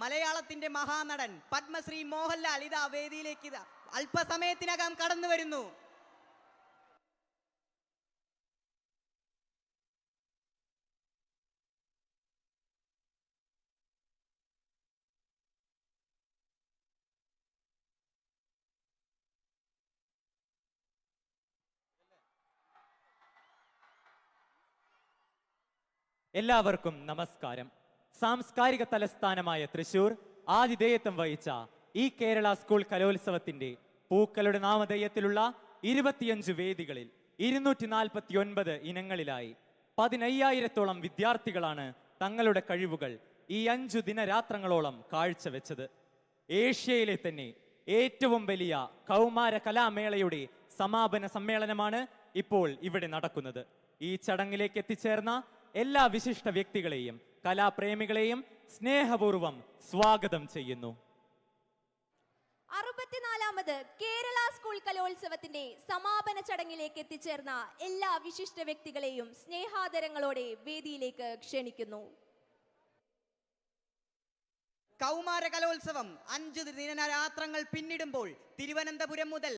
മലയാളത്തിന്റെ മഹാനടൻ പത്മശ്രീ മോഹൻലാൽ ഇതാ വേദിയിലേക്ക് അല്പസമയത്തിനകം കടന്നു വരുന്നു. എല്ലാവർക്കും നമസ്കാരം. സാംസ്കാരിക തലസ്ഥാനമായ തൃശൂർ ആതിഥേയത്വം വഹിച്ച ഈ കേരള സ്കൂൾ കലോത്സവത്തിന്റെ പൂക്കളുടെ നാമധേയത്തിലുള്ള 25 വേദികളിൽ 249 ഇനങ്ങളിലായി 15,000-ഓളം വിദ്യാർത്ഥികളാണ് തങ്ങളുടെ കഴിവുകൾ ഈ 5 ദിനരാത്രങ്ങളോളം കാഴ്ചവെച്ചത്. ഏഷ്യയിലെ തന്നെ ഏറ്റവും വലിയ കൗമാര കലാമേളയുടെ സമാപന സമ്മേളനമാണ് ഇപ്പോൾ ഇവിടെ നടക്കുന്നത്. ഈ ചടങ്ങിലേക്ക് എത്തിച്ചേർന്ന എല്ലാ വിശിഷ്ട വ്യക്തികളെയും കലാപ്രേമികളെയും സ്നേഹപൂർവം സ്വാഗതം ചെയ്യുന്നു. 64ാമത് കേരള സ്കൂൾ കലോത്സവത്തിന്റെ സമാപന ചടങ്ങിലേക്ക് എത്തിച്ചേർന്ന എല്ലാ വിശിഷ്ട വ്യക്തികളെയും സ്നേഹാദരങ്ങളോടെ വേദിയിലേക്ക് ക്ഷണിക്കുന്നു. കൗമാര കലോത്സവം 5 ദിനരാത്രങ്ങൾ പിന്നിടുമ്പോൾ തിരുവനന്തപുരം മുതൽ